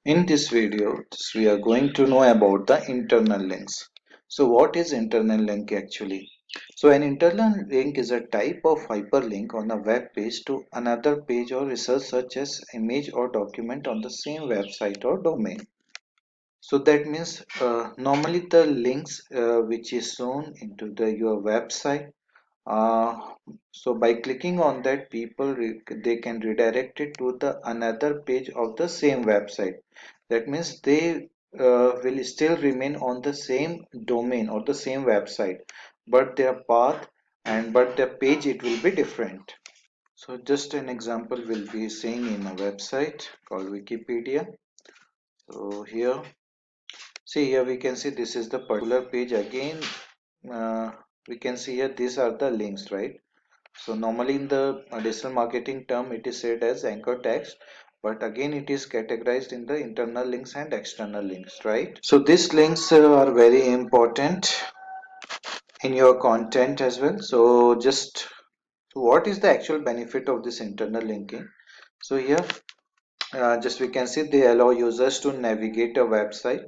In this video, we are going to know about the internal links. So what is internal link actually? So an internal link is a type of hyperlink on a web page to another page or research such as image or document on the same website or domain. So that means normally the links which is shown into your website. uh, so by clicking on that, they can redirect it to the another page of the same website. That means they will still remain on the same domain or the same website, but their path and but their page it will be different. So just an example will be saying in a website called Wikipedia. So here, see here we can see this is the particular page again. uh, we can see here these are the links, right? So normally in the digital marketing term, it is said as anchor text, but again it is categorized in the internal links and external links, right? So these links are very important in your content as well. So what is the actual benefit of this internal linking? So here, just we can see they allow users to navigate a website.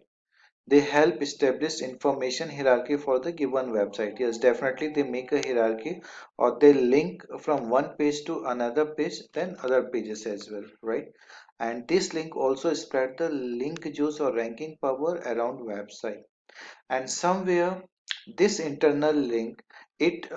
They help establish information hierarchy for the given website. Yes, definitely they make a hierarchy, or they link from one page to another page, then other pages as well, right? And this link also spread the link juice or ranking power around website. And somewhere this internal link, it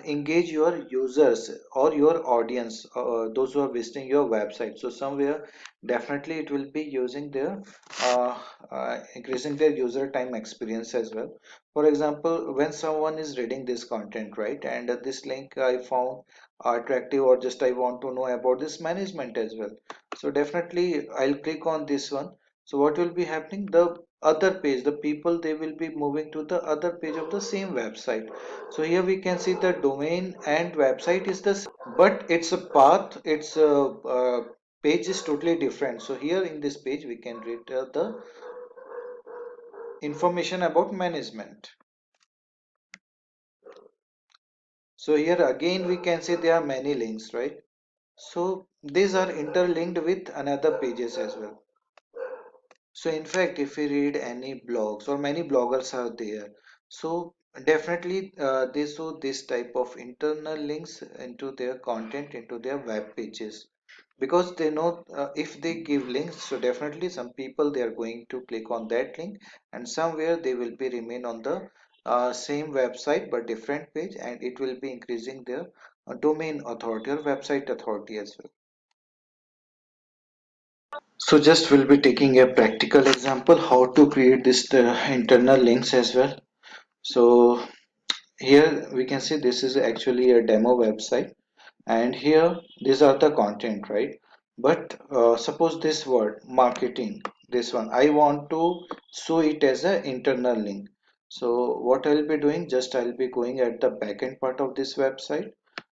engage your users or your audience, those who are visiting your website. So somewhere definitely it will be using their uh, increasing their user time experience as well. For example, when someone is reading this content, right, and this link I found attractive, or just I want to know about this management as well, so definitely I'll click on this one. So what will be happening, the other page, the people, they will be moving to the other page of the same website. So here we can see the domain and website is the same, but it's a path, it's a page is totally different. So here in this page we can read the information about management. So here again we can see there are many links, right? So these are interlinked with another pages as well. So in fact, if we read any blogs, or many bloggers are there, so definitely they show this type of internal links into their content, into their web pages, because they know if they give links, so definitely some people they are going to click on that link, and somewhere they will be remain on the same website but different page, and it will be increasing their domain authority or website authority as well. So just we'll be taking a practical example how to create this internal links as well. So here we can see this is actually a demo website, and here these are the content, right? But suppose this word marketing, this one I want to show it as an internal link. So what I'll be doing, just I'll be going at the backend part of this website,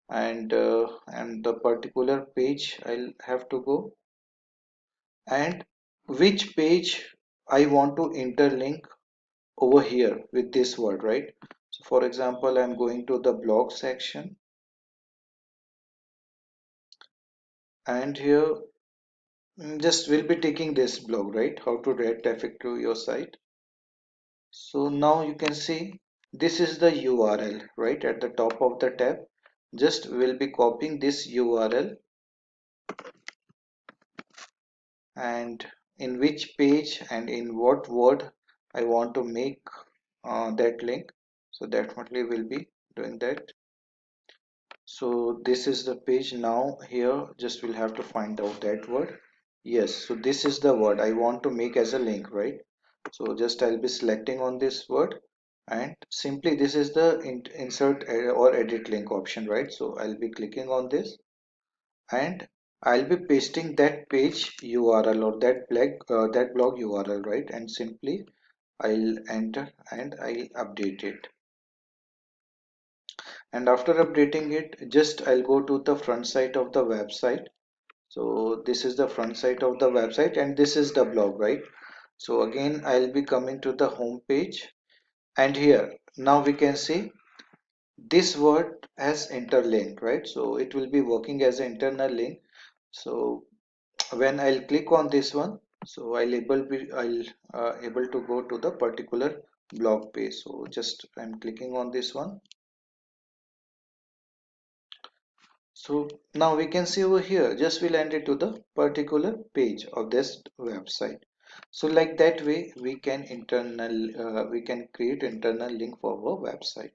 and the particular page I'll have to go, and which page I want to interlink over here with this word, right? So for example, I'm going to the blog section, and here just we'll be taking this blog, right? How to direct traffic to your site. So now you can see this is the URL, right, at the top of the tab. Just we'll be copying this URL, and in which page and in what word I want to make that link. So definitely we'll be doing that. So this is the page. Now here just we'll have to find out that word. Yes, so this is the word I want to make as a link, right? So just I'll be selecting on this word, and simply this is the insert or edit link option, right? So I'll be clicking on this, and I'll be pasting that page URL or that blog URL, right? And simply I'll enter and I'll update it. And after updating it, just I'll go to the front side of the website. So this is the front side of the website, and this is the blog, right? So again I'll be coming to the home page, and here now we can see this word has interlinked, right? So it will be working as an internal link. So when I'll click on this one, So I'll able to go to the particular blog page. So just I'm clicking on this one. So now we can see over here, just we landed to the particular page of this website. So like that way we can create internal link for our website.